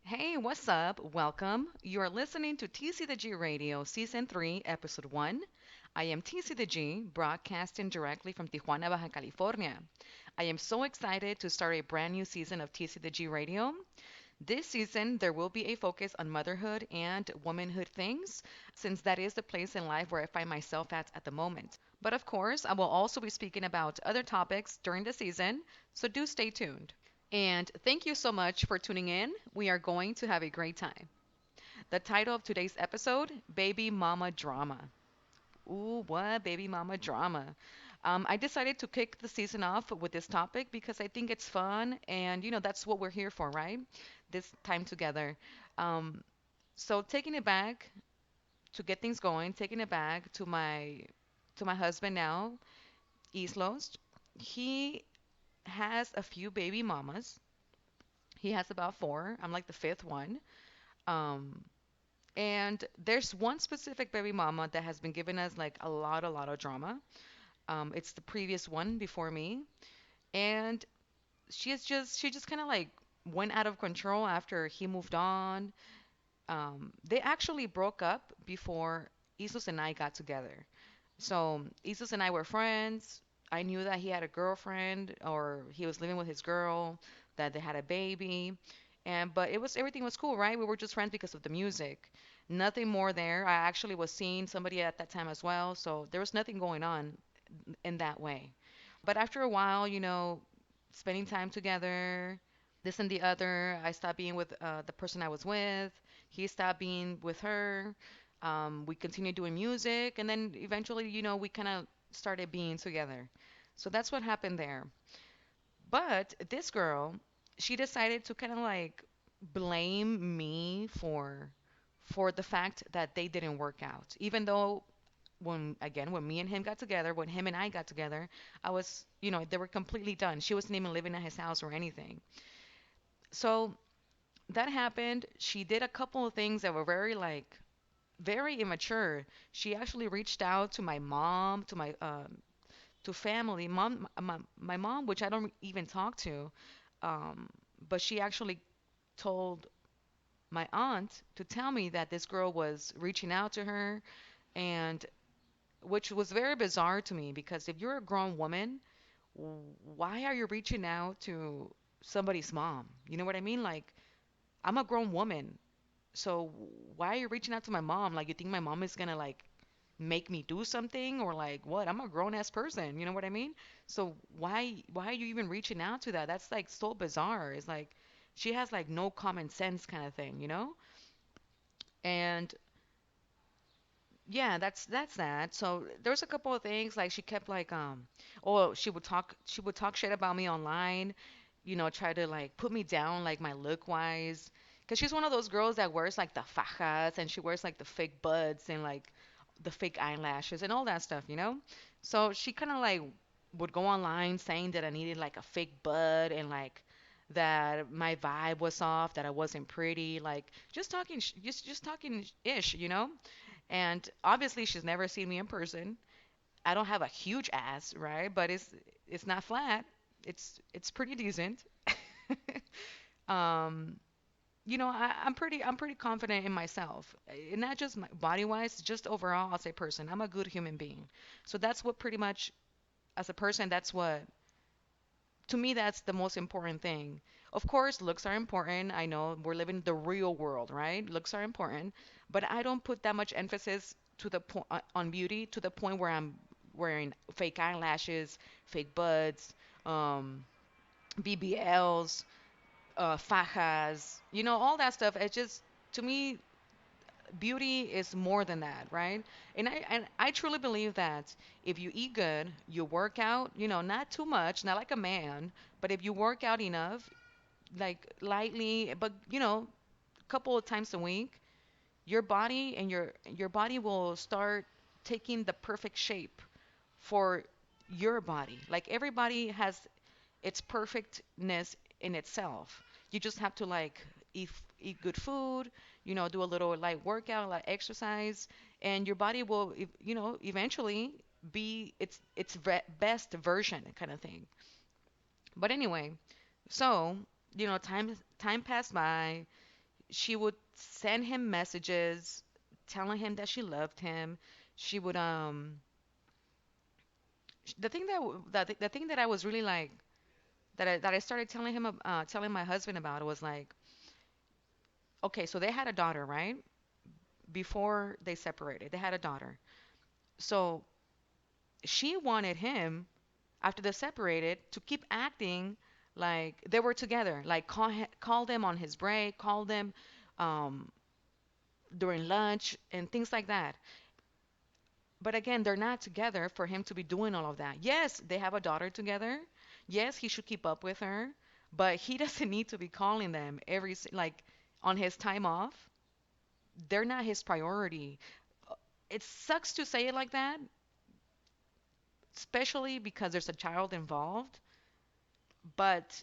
Hey, what's up? Welcome. You are listening to TC the G Radio, Season 3, Episode 1. I am TC the G, broadcasting directly from Tijuana, Baja California. I am so excited to start a brand new season of TC the G Radio. This season, there will be a focus on motherhood and womanhood things, since that is the place in life where I find myself at the moment. But of course, I will also be speaking about other topics during the season, so do stay tuned. And thank you so much for tuning in. We are going to have a great time. The title of today's episode, Baby Mama Drama. Ooh, what baby mama drama? I decided to kick the season off with this topic because I think it's fun and that's what we're here for, right? This time together. Um, so taking it back to get things going, taking it back to my husband now, Islos. He has a few baby mamas. He has about four. I'm like the fifth one. Um, and there's one specific baby mama that has been giving us like a lot of drama. It's the previous one before me, and she just kind of like went out of control after he moved on. They actually broke up before Isus and I got together. So Isus and I were friends. I knew that he had a girlfriend or he was living with his girl, that they had a baby. And but it was everything was cool, right? We were just friends because of the music. Nothing more there. I actually was seeing somebody at that time as well, so there was nothing going on in that way. But after a while, spending time together, this and the other, I stopped being with the person I was with. He stopped being with her. We continued doing music, and then eventually, we kind of started being together. So that's what happened there. But this girl, she decided to kind of like blame me for the fact that they didn't work out. Even though when me and him got together, when him and I got together, I was, they were completely done. She wasn't even living at his house or anything. So that happened. She did a couple of things that were very like very immature. She actually reached out to my mom, to my to family, my mom, which I don't even talk to. Um, but she actually told my aunt to tell me that this girl was reaching out to her, and which was very bizarre to me because if you're a grown woman, why are you reaching out to somebody's mom? You know what I mean? Like, I'm a grown woman. So why are you reaching out to my mom? Like you think my mom is gonna like make me do something or like what? I'm a grown ass person, you know what I mean? So why are you even reaching out to that? That's like so bizarre. It's like she has like no common sense kind of thing, you know? And yeah, that's that. So there's a couple of things like she kept like oh she would talk shit about me online, try to like put me down like my look wise. Cause she's one of those girls that wears like the fajas and she wears like the fake buds and like the fake eyelashes and all that stuff, you know? So she kind of like would go online saying that I needed like a fake bud and like that my vibe was off, that I wasn't pretty, like just talking ish, you know? And obviously, she's never seen me in person. I don't have a huge ass, right? But it's not flat. It's pretty decent. um, I'm pretty confident in myself, and not just body wise, just overall as a person. I'm a good human being. So that's what pretty much as a person, that's what to me that's the most important thing. Of course, looks are important. I know we're living the real world, right? Looks are important, but I don't put that much emphasis to the on beauty to the point where I'm wearing fake eyelashes, fake buds, um, BBLs, fajas, all that stuff. It's just to me beauty is more than that, right? And I truly believe that if you eat good, you work out, not too much, not like a man, but if you work out enough, like lightly, but a couple of times a week, your body and your body will start taking the perfect shape for your body. Like everybody has its perfectness in itself. You just have to like eat good food, do a little light workout, like exercise, and your body will, eventually be its best version kind of thing. But anyway, so time passed by. she would send him messages telling him that she loved him. She would the thing the thing that I was really like that I started telling telling my husband about was like, okay, so they had a daughter, right? Before they separated, they had a daughter. So she wanted him after they separated to keep acting like they were together, like call them on his break, call them um, during lunch and things like that. But again, they're not together for him to be doing all of that. Yes, they have a daughter together. Yes, he should keep up with her, but he doesn't need to be calling them like on his time off. They're not his priority. It sucks to say it like that, especially because there's a child involved, but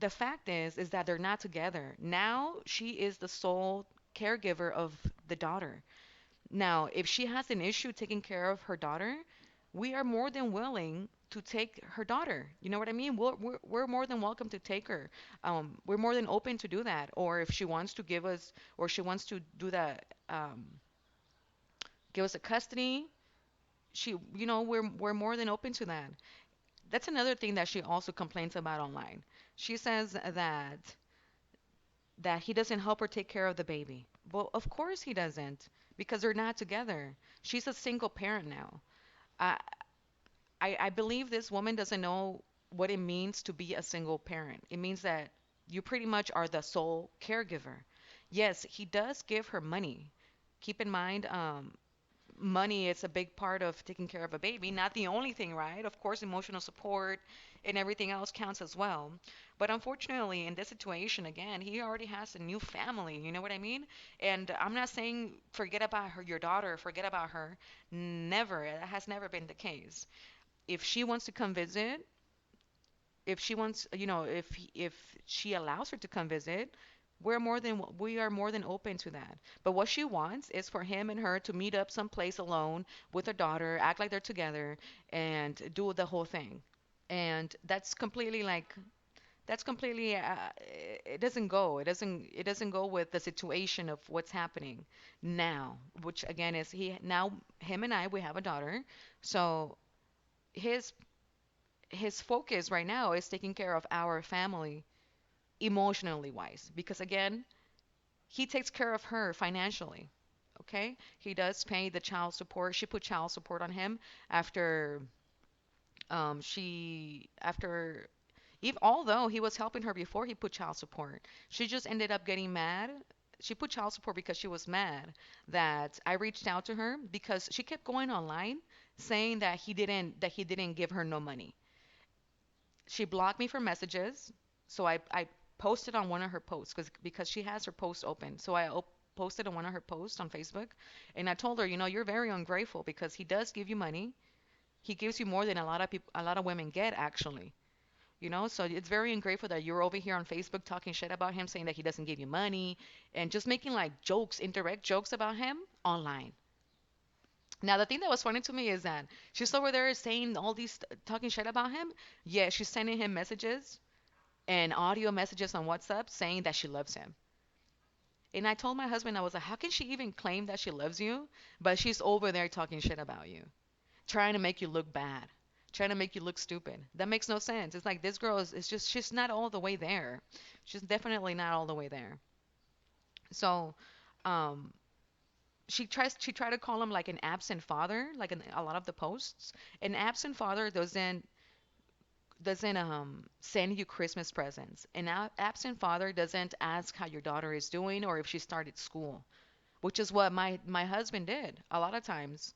the fact is that they're not together. Now she is the sole caregiver of the daughter. Now, if she has an issue taking care of her daughter, we are more than willing to take her daughter. You know what I mean? We're more than welcome to take her. We're more than open to do that. Or if she wants to give us, or she wants to do that, give us a custody, we're more than open to that. That's another thing that she also complains about online. She says that he doesn't help her take care of the baby. Well, of course he doesn't, because they're not together. She's a single parent now. I, I believe this woman doesn't know what it means to be a single parent. It means that you pretty much are the sole caregiver. Yes, he does give her money. Keep in mind, money is a big part of taking care of a baby. Not the only thing, right? Of course, emotional support and everything else counts as well. But unfortunately, in this situation, again, he already has a new family. You know what I mean? And I'm not saying forget about her, your daughter, forget about her. Never. That has never been the case. If she wants to come visit, if she wants, if she allows her to come visit, we are more than open to that. But what she wants is for him and her to meet up someplace alone with her daughter, act like they're together, and do the whole thing. And that's completely it doesn't go. It doesn't go with the situation of what's happening now, which again is he now him and I we have a daughter, so his his focus right now is taking care of our family emotionally wise because again he takes care of her financially. Okay, he does pay the child support. She put child support on him after she after even although he was helping her before he put child support. She just ended up getting mad. She put child support because she was mad that I reached out to her because she kept going online saying that he didn't give her no money. She blocked me from messages. So I posted on one of her posts because she has her post open. So posted on one of her posts on Facebook, and I told her, you're very ungrateful because he does give you money. He gives you more than a lot of people, a lot of women get actually. So it's very ungrateful that you're over here on Facebook talking shit about him, saying that he doesn't give you money, and just making like jokes, indirect jokes about him online. Now, the thing that was funny to me is that she's over there saying all these talking shit about him. Yeah, she's sending him messages and audio messages on WhatsApp saying that she loves him. And I told my husband, I was like, how can she even claim that she loves you, but she's over there talking shit about you, trying to make you look bad, trying to make you look stupid? That makes no sense. It's like this girl is just, she's not all the way there. She's definitely not all the way there. So, um, she tried to call him like an absent father, like in a lot of the posts. An absent father doesn't send you Christmas presents. An absent father doesn't ask how your daughter is doing or if she started school, which is what my husband did a lot of times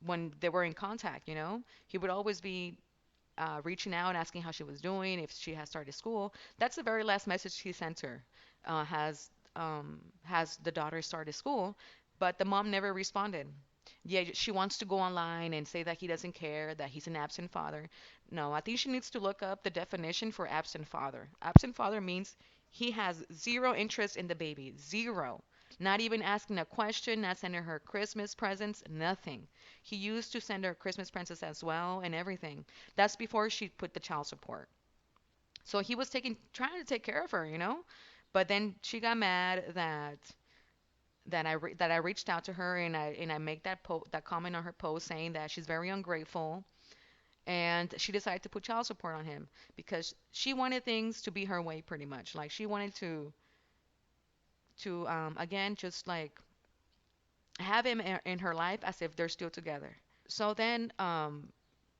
when they were in contact. He would always be reaching out, asking how she was doing, if she has started school. That's the very last message he sent her. Has the daughter started school? But the mom never responded. Yeah, she wants to go online and say that he doesn't care, that he's an absent father. No, I think she needs to look up the definition for absent father. Absent father means he has zero interest in the baby, zero. Not even asking a question, not sending her Christmas presents, nothing. He used to send her Christmas presents as well and everything. That's before she put the child support. So he was trying to take care of her. But then she got mad that I reached out to her and I make that comment on her post saying that she's very ungrateful, and she decided to put child support on him because she wanted things to be her way pretty much. Like she wanted to again just like have him in her life as if they're still together. So then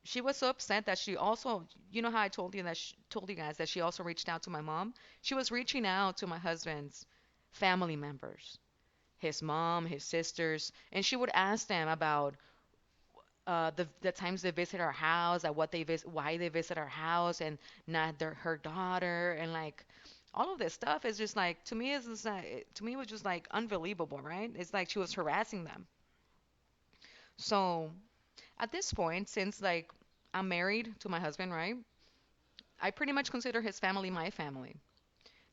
she was so upset that she also, you know how I told you that told you guys that she also reached out to my mom. She was reaching out to my husband's family members, his mom, his sisters, and she would ask them about the times they visit our house, at what they visit, why they visit our house, and not her daughter, and like all of this stuff is just like to me is just like, to me it was just like unbelievable, right? It's like she was harassing them. So at this point, since like I'm married to my husband, right? I pretty much consider his family my family.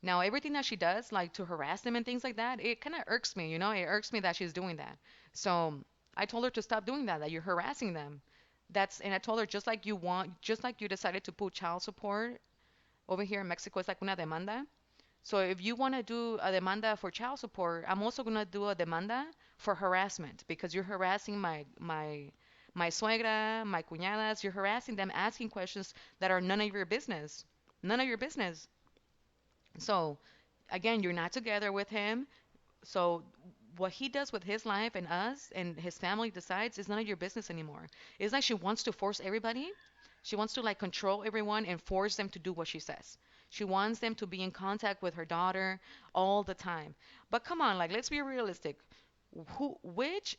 Now, everything that she does, like to harass them and things like that, it kind of irks me, you know? It irks me that she's doing that. So I told her to stop doing that, that you're harassing them. And I told her just like you decided to put child support over here in Mexico, it's like una demanda. So if you want to do a demanda for child support, I'm also gonna do a demanda for harassment because you're harassing my suegra, my cuñadas. You're harassing them, asking questions that are none of your business. None of your business. So again, you're not together with him. So what he does with his life and us and his family decides is none of your business anymore. It's like she wants to force everybody. She wants to like control everyone and force them to do what she says. She wants them to be in contact with her daughter all the time. But come on, like let's be realistic. Which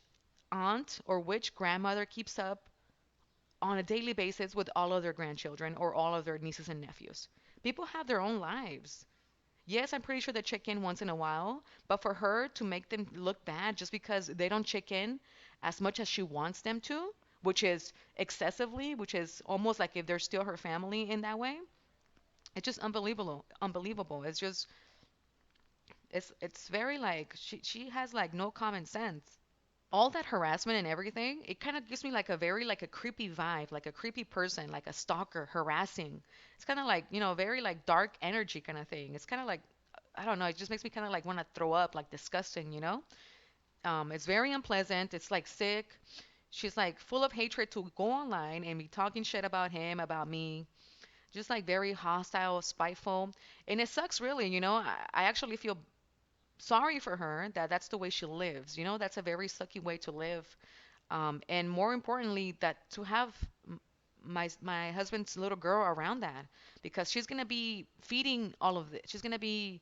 aunt or which grandmother keeps up on a daily basis with all of their grandchildren or all of their nieces and nephews? People have their own lives. Yes, I'm pretty sure they check in once in a while, but for her to make them look bad just because they don't check in as much as she wants them to, which is excessively, which is almost like if they're still her family in that way, it's just unbelievable. Unbelievable. It's very like she has like no common sense. All that harassment and everything, it kind of gives me like a very like a creepy vibe, like a creepy person, like a stalker harassing. It's kind of like, very like dark energy kind of thing. It's kind of like I don't know, it just makes me kind of like want to throw up, like disgusting. It's very unpleasant. It's like sick. She's like full of hatred to go online and be talking shit about him, about me. Just like very hostile, spiteful. And it sucks really, I actually feel sorry for her that that's the way she lives. That's a very sucky way to live. And more importantly, that to have my husband's little girl around that because she's gonna be feeding all of this. She's gonna be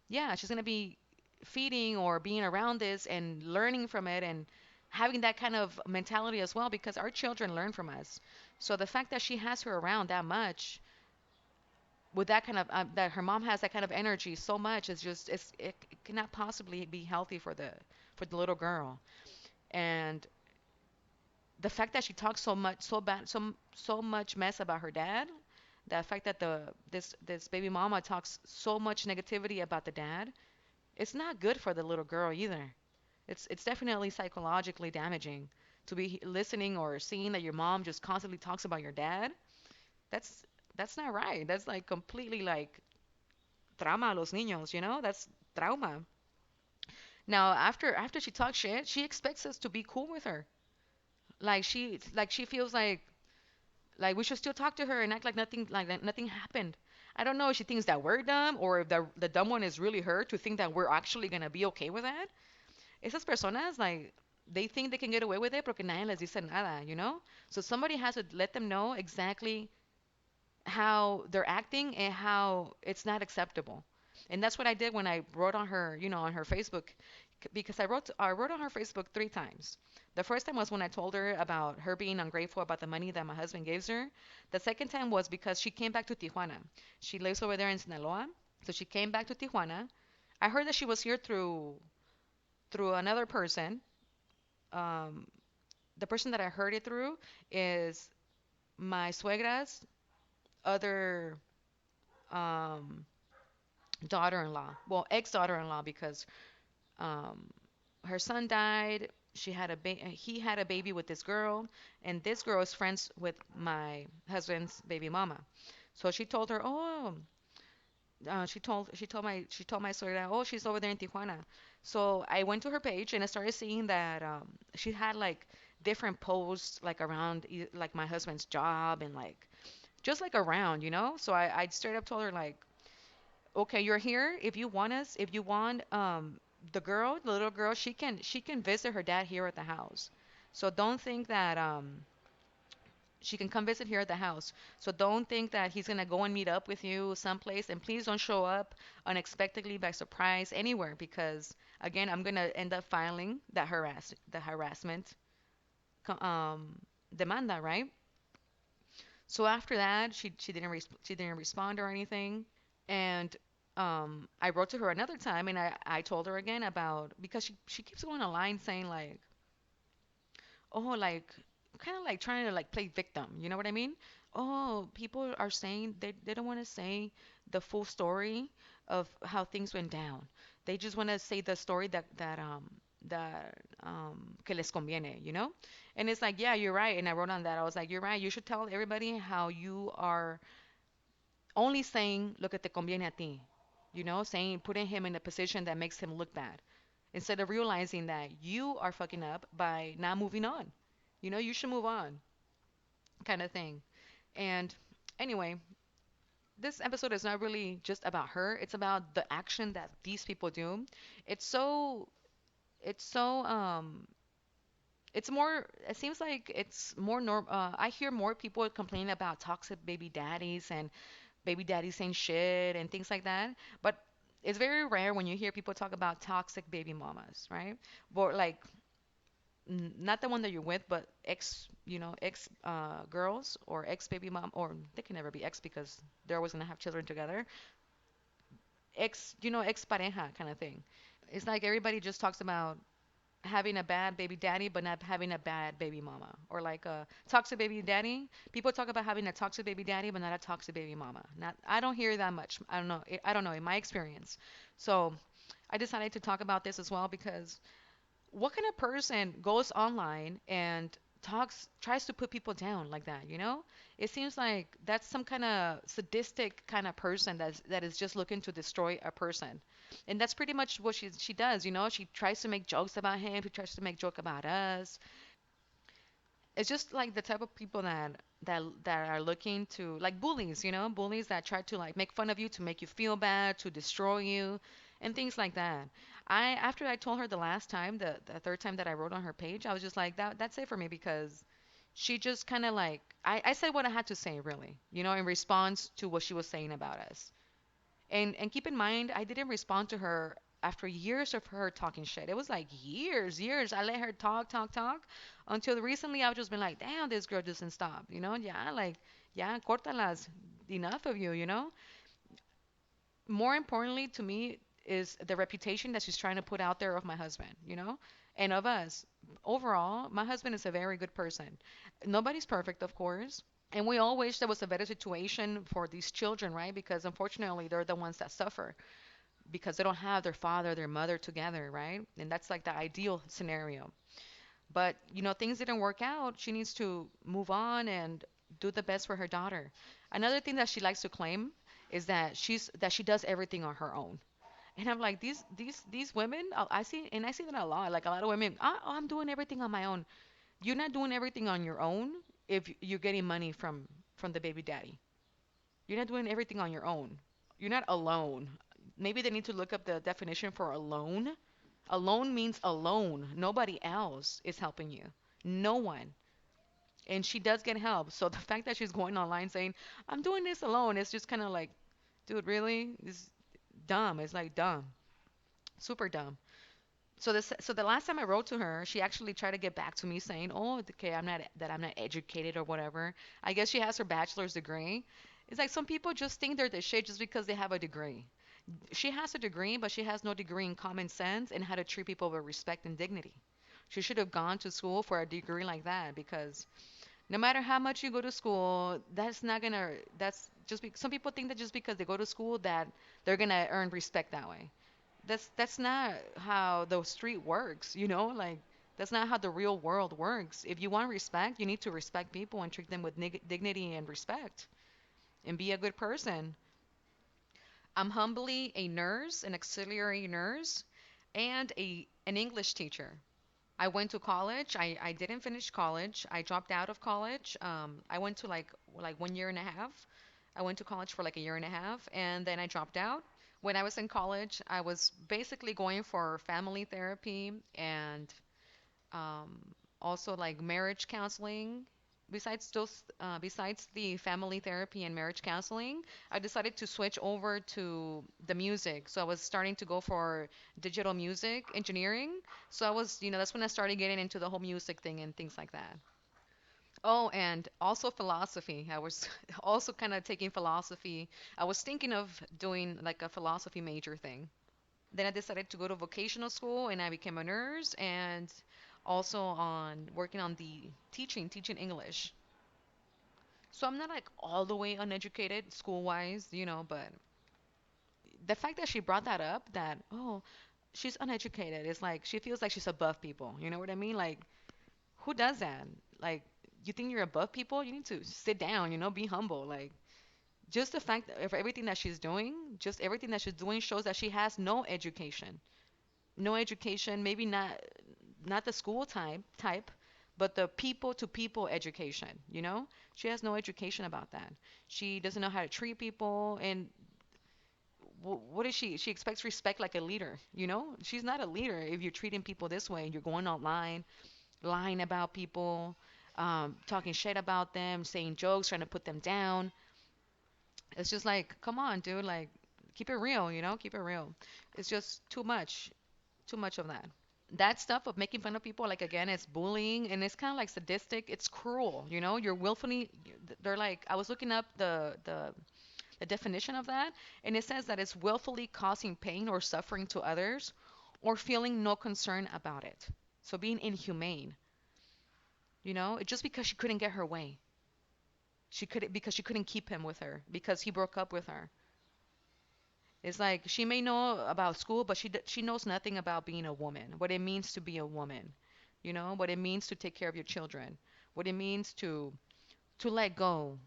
yeah, she's gonna be feeding or being around this and learning from it and having that kind of mentality as well because our children learn from us. So the fact that she has her around that much with that kind of that her mom has that kind of energy so much is just it cannot possibly be healthy for the little girl. And the fact that she talks so much so bad so much mess about her dad, the fact that this baby mama talks so much negativity about the dad, it's not good for the little girl either. It's definitely psychologically damaging to be listening or seeing that your mom just constantly talks about your dad. That's that's not right. That's like completely like trauma a los niños. That's trauma. Now after she talks shit, she expects us to be cool with her. Like she feels like we should still talk to her and act like nothing happened. I don't know if she thinks that we're dumb or if the dumb one is really her to think that we're actually gonna be okay with that. Esas personas like they think they can get away with it porque nadie les dice nada. So somebody has to let them know exactly how they're acting and how it's not acceptable. And that's what I did when I wrote on her, on her Facebook, because I wrote on her Facebook 3 times. The first time was when I told her about her being ungrateful about the money that my husband gives her. The second time was because she came back to Tijuana. She lives over there in Sinaloa, so she came back to Tijuana. I heard that she was here through another person. Um, the person that I heard it through is my suegra's other um, daughter-in-law. Well, ex-daughter-in-law because um, her son died. He had a baby with this girl, and this girl is friends with my husband's baby mama. So she told her, "Oh, she told my story that, oh, she's over there in Tijuana. So I went to her page and I started seeing that she had like different posts like around like my husband's job and like just like around, So I straight up told her like, okay, you're here. If you want the little girl, she can visit her dad here at the house. So don't think that she can come visit here at the house. So don't think that he's gonna go and meet up with you someplace, and please don't show up unexpectedly by surprise anywhere because again, I'm gonna end up filing the harassment demanda, right? So after that, she didn't respond or anything, and I wrote to her another time, and I told her again about because she keeps going online saying like, oh, like kind of like trying to like play victim. You know what I mean? Oh, people are saying they don't want to say the full story of how things went down. They just want to say the story that que les conviene. And it's like, yeah, you're right. And I wrote on that. I was like, you're right. You should tell everybody how you are only saying lo que te conviene a ti. Saying putting him in a position that makes him look bad instead of realizing that you are fucking up by not moving on. You should move on, kind of thing. And anyway, this episode is not really just about her. It's about the action that these people do. It's so, it's so, it's more, it seems like it's more I hear more people complaining about toxic baby daddies and baby daddies saying shit and things like that. But it's very rare when you hear people talk about toxic baby mamas, right? But like not the one that you're with, but ex girls or ex baby mom, or they can never be ex because they're always gonna have children together. Ex pareja kind of thing. It's like everybody just talks about having a bad baby daddy, but not having a bad baby mama, or like a toxic baby daddy. People talk about having a toxic baby daddy, but not a toxic baby mama. Not, I don't hear that much. I don't know. I don't know in my experience. So I decided to talk about this as well because what kind of person goes online and tries to put people down like that, It seems like that's some kind of sadistic kind of person that is just looking to destroy a person. And that's pretty much what she does, She tries to make jokes about him, she tries to make joke about us. It's just like the type of people that are looking to like bullies, bullies that try to like make fun of you to make you feel bad, to destroy you, and things like that. After I told her the last time, the third time that I wrote on her page, I was just like that's it for me because she just kind of like I said what I had to say really, in response to what she was saying about us. And keep in mind, I didn't respond to her after years of her talking shit. It was like years. I let her talk, talk, talk until recently I've just been like, damn, this girl doesn't stop. Yeah, like, yeah, cortalas, enough of you. More importantly to me is the reputation that she's trying to put out there of my husband, and of us. Overall, my husband is a very good person. Nobody's perfect, of course. And we all wish there was a better situation for these children, right? Because unfortunately, they're the ones that suffer because they don't have their father, their mother together, right? And that's like the ideal scenario. But, things didn't work out. She needs to move on and do the best for her daughter. Another thing that she likes to claim is that she does everything on her own. And I'm like, these women, I see that a lot. Like a lot of women, I'm doing everything on my own. You're not doing everything on your own if you're getting money from the baby daddy. You're not doing everything on your own. You're not alone. Maybe they need to look up the definition for alone. Alone means alone. Nobody else is helping you. No one. And she does get help. So the fact that she's going online saying, I'm doing this alone, it's just kind of like, dude, really? It's dumb. It's like dumb. Super dumb. So the last time I wrote to her, she actually tried to get back to me saying, "Oh, okay, I'm not educated or whatever. I guess she has her bachelor's degree." It's like some people just think they're the shit just because they have a degree. She has a degree, but she has no degree in common sense and how to treat people with respect and dignity. She should have gone to school for a degree like that because no matter how much you go to school, that's not gonna. That's some people think that just because they go to school that they're gonna earn respect that way. That's not how the street works, Like that's not how the real world works. If you want respect, you need to respect people and treat them with dignity and respect and be a good person. I'm humbly a nurse, an auxiliary nurse, and an English teacher. I went to college. I didn't finish college. I dropped out of college. I went to like 1 year and a half. I went to college for like a year and a half, and then I dropped out. When I was in college, I was basically going for family therapy and um, also like marriage counseling. Besides the family therapy and marriage counseling, I decided to switch over to the music. So I was starting to go for digital music engineering. So I was, that's when I started getting into the whole music thing and things like that. Oh, and also philosophy. I was also kind of taking philosophy. I was thinking of doing like a philosophy major thing. Then I decided to go to vocational school and I became a nurse and also on working on the teaching English. So I'm not like all the way uneducated school wise, but the fact that she brought that up that, oh, she's uneducated, is like she feels like she's above people. You know what I mean? Like, who does that? Like, you think you're above people? You need to sit down, be humble. Like, just the fact of everything that she's doing, just everything that she's doing shows that she has no education. No education, maybe not the school type, but the people to people education. She has no education about that. She doesn't know how to treat people, and what is she expects respect like a leader. She's not a leader if you're treating people this way and you're going online lying about people, talking shit about them, saying jokes, trying to put them down. It's just like, come on, dude, like, keep it real. Keep it real. It's just too much of that. That stuff of making fun of people, like, again, it's bullying and it's kind of like sadistic. It's cruel. You're willfully, they're like, I was looking up the definition of that, and it says that it's willfully causing pain or suffering to others or feeling no concern about it. So being inhumane. It's just because she couldn't get her way. Because she couldn't keep him with her because he broke up with her. It's like she may know about school, but she knows nothing about being a woman. What it means to be a woman. What it means to take care of your children. What it means to let go,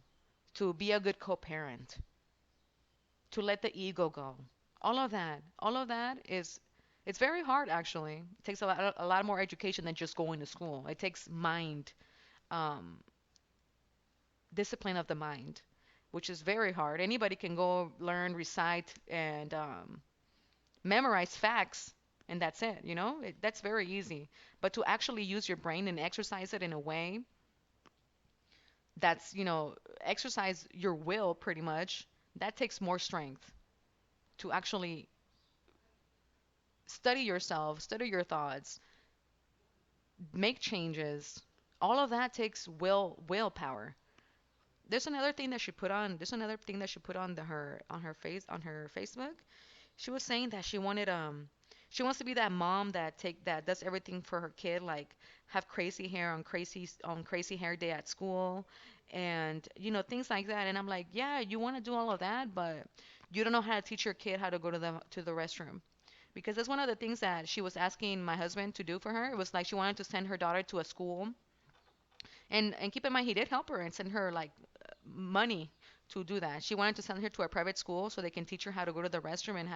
to be a good co-parent, to let the ego go. All of that is it's very hard actually. It takes a lot more education than just going to school. It takes mind um, discipline of the mind, which is very hard. Anybody can go learn, recite, and memorize facts, and that's it. That's very easy. But to actually use your brain and exercise it in a way exercise your will pretty much, that takes more strength to actually study yourself, study your thoughts, make changes. All of that takes willpower. There's another thing that she put on her Facebook. She was saying that she wants to be that mom that does everything for her kid, like have crazy hair on crazy hair day at school, and things like that. And I'm like, yeah, you want to do all of that, but you don't know how to teach your kid how to go to the restroom. Because that's one of the things that she was asking my husband to do for her. It was like she wanted to send her daughter to a school, and keep in mind he did help her and send her like money to do that. She wanted to send her to a private school so they can teach her how to go to the restroom and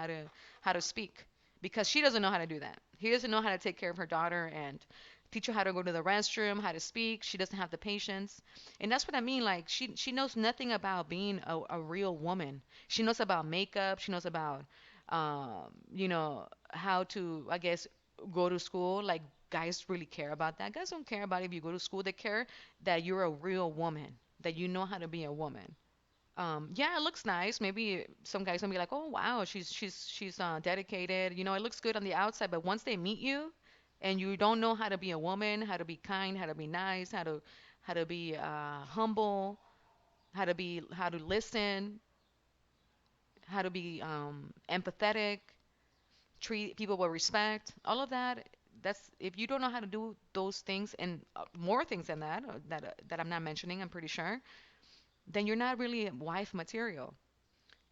how to speak because she doesn't know how to do that. He doesn't know how to take care of her daughter and teach her how to go to the restroom, how to speak. She doesn't have the patience. And that's what I mean. Like she knows nothing about being a real woman. She knows about makeup. She knows about how to, I guess, go to school. Like guys really care about that. Guys don't care about if you go to school. They care that you're a real woman, that you know how to be a woman. Yeah, it looks nice. Maybe some guys gonna be like, "Oh, wow, she's dedicated." It looks good on the outside, but once they meet you, and you don't know how to be a woman, how to be kind, how to be nice, how to be humble, how to listen, how to be empathetic, treat people with respect, all of that. That's if you don't know how to do those things and more things than that I'm not mentioning, I'm pretty sure, then you're not really wife material.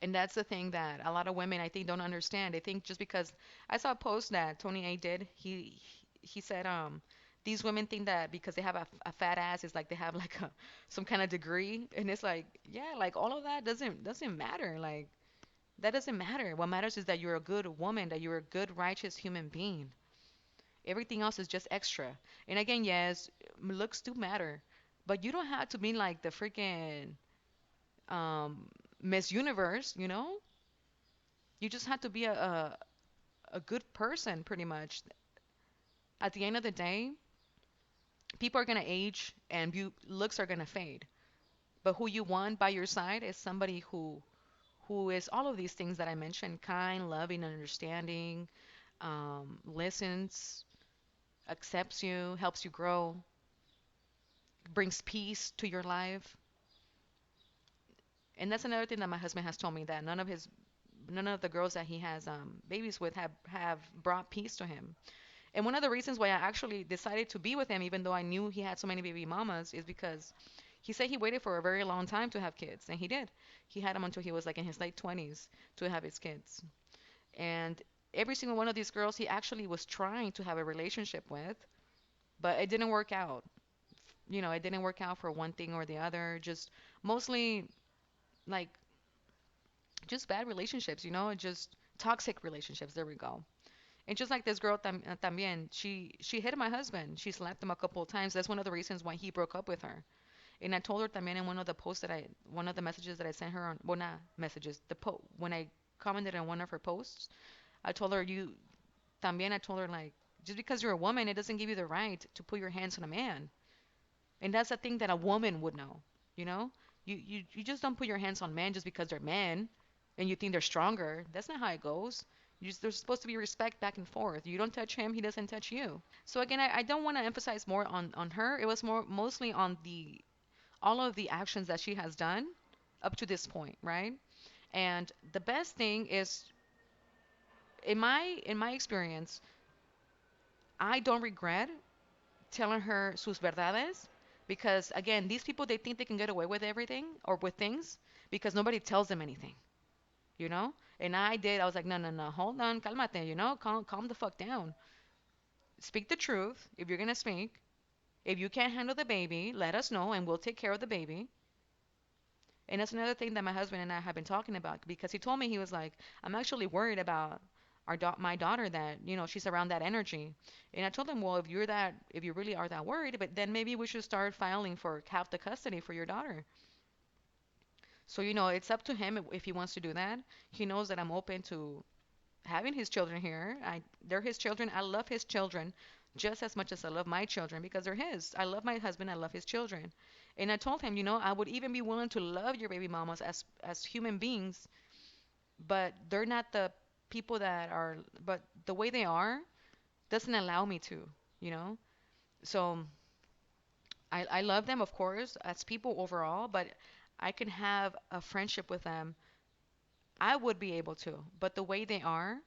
And that's the thing that a lot of women I think don't understand. They think just because I saw a post that Tony A did, he said these women think that because they have a fat ass it's like they have like some kind of degree, and it's like yeah, like all of that doesn't matter. Like That doesn't matter. What matters is that you're a good woman, that you're a good, righteous human being. Everything else is just extra. And again, yes, looks do matter, but you don't have to be like the freaking um, Miss Universe, you know? You just have to be a good person, pretty much. At the end of the day, people are gonna age and looks are gonna fade. But who you want by your side is somebody who is all of these things that I mentioned: kind, loving, understanding, listens, accepts you, helps you grow, brings peace to your life. And that's another thing that my husband has told me, that none of the girls that he has babies with have brought peace to him. And one of the reasons why I actually decided to be with him, even though I knew he had so many baby mamas, is because he said he waited for a very long time to have kids, and he did. He had them until he was like in his late 20s to have his kids. And every single one of these girls he actually was trying to have a relationship with, but it didn't work out. You know, it didn't work out for one thing or the other. Just mostly like just bad relationships, you know, just toxic relationships. There we go. And just like this girl también, she hit my husband. She slapped him a couple of times. That's one of the reasons why he broke up with her. And I told her también in one of the messages that I sent her on, well, not messages, when I commented on one of her posts, I told her, también, I told her, like, just because you're a woman, it doesn't give you the right to put your hands on a man. And that's a thing that a woman would know, you know? You just don't put your hands on men just because they're men and you think they're stronger. That's not how it goes. There's supposed to be respect back and forth. You don't touch him, he doesn't touch you. So again, I don't want to emphasize more on her. It was mostly on the all of the actions that she has done up to this point, right? And the best thing is, in my experience, I don't regret telling her sus verdades, because again, these people, they think they can get away with everything or with things because nobody tells them anything, you know? And I was like, no, no, no, hold on, calmate, you know, calm the fuck down. Speak the truth if you're gonna speak. If you can't handle the baby, let us know and we'll take care of the baby. And that's another thing that my husband and I have been talking about, because he told me, he was like, I'm actually worried about my daughter, that, you know, she's around that energy. And I told him, well, if you really are that worried, but then maybe we should start filing for half the custody for your daughter. So, you know, it's up to him if he wants to do that. He knows that I'm open to having his children here. They're his children. I love his children just as much as I love my children because they're his. I love my husband. I love his children. And I told him, you know, I would even be willing to love your baby mamas as human beings, but they're not the people that are. But the way they are doesn't allow me to, you know. So I love them, of course, as people overall, but I can have a friendship with them. I would be able to, but the way they are,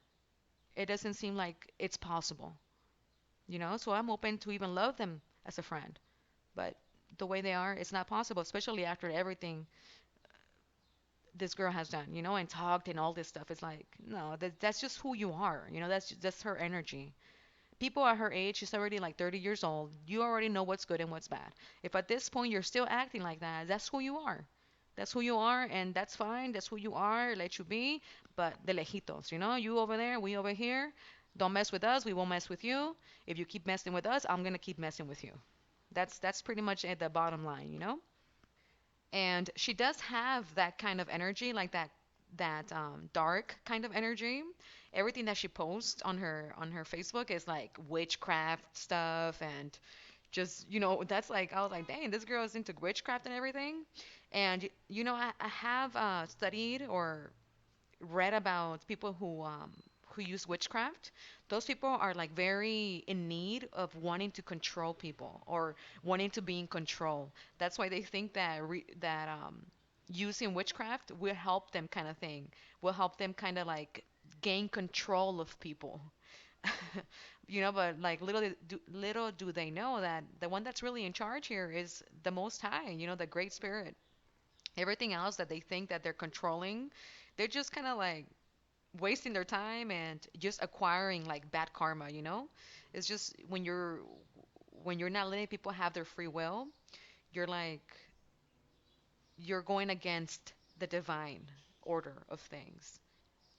it doesn't seem like it's possible. You know, so I'm open to even love them as a friend, but the way they are, it's not possible, especially after everything this girl has done, you know, and talked and all this stuff. It's like, no, that's just who you are, you know. That's her energy. People at her age, she's already like 30 years old. You already know what's good and what's bad. If at this point you're still acting like that, that's who you are. That's who you are, and that's fine. That's who you are. Let you be. But de lejitos, you know, you over there, we over here. Don't mess with us. We won't mess with you. If you keep messing with us, I'm gonna keep messing with you. That's pretty much at the bottom line, you know. And she does have that kind of energy, like that dark kind of energy. Everything that she posts on her Facebook is like witchcraft stuff, and just, you know, that's like, I was like, dang, this girl is into witchcraft and everything. And you know, I have studied or read about people who use witchcraft. Those people are like very in need of wanting to control people or wanting to be in control. That's why they think that using witchcraft will help them, kind of thing. Will help them kind of like gain control of people. You know, but like little do they know that the one that's really in charge here is the Most High. You know, the Great Spirit. Everything else that they think that they're controlling, they're just kind of like wasting their time and just acquiring like bad karma, you know? It's just when you're not letting people have their free will, you're like you're going against the divine order of things.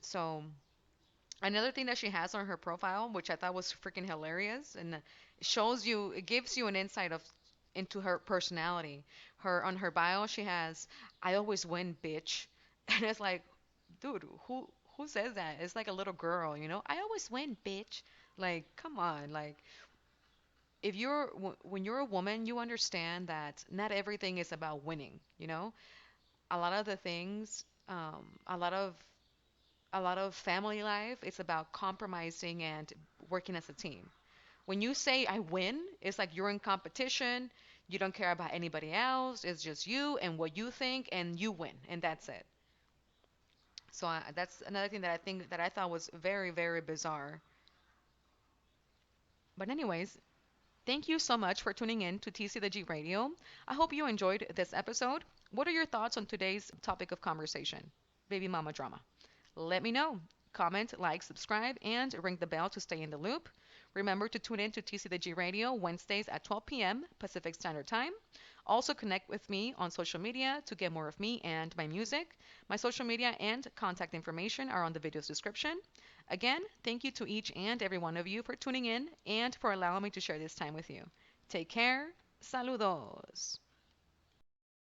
So another thing that she has on her profile, which I thought was freaking hilarious, and shows you, it gives you an insight of into her personality. Her on her bio, she has, "I always win, bitch," and it's like, dude, who says that? It's like a little girl, you know? "I always win, bitch." Like, come on, like if when you're a woman, you understand that not everything is about winning, you know? A lot of the things, a lot of family life, it's about compromising and working as a team. When you say I win, it's like you're in competition. You don't care about anybody else. It's just you and what you think, and you win, and that's it. So that's another thing that I think that I thought was very, very bizarre. But anyways, thank you so much for tuning in to TC the G Radio. I hope you enjoyed this episode. What are your thoughts on today's topic of conversation? Baby mama drama. Let me know. Comment, like, subscribe, and ring the bell to stay in the loop. Remember to tune in to TC the G Radio Wednesdays at 12 p.m. Pacific Standard Time. Also, connect with me on social media to get more of me and my music. My social media and contact information are on the video's description. Again, thank you to each and every one of you for tuning in and for allowing me to share this time with you. Take care. Saludos.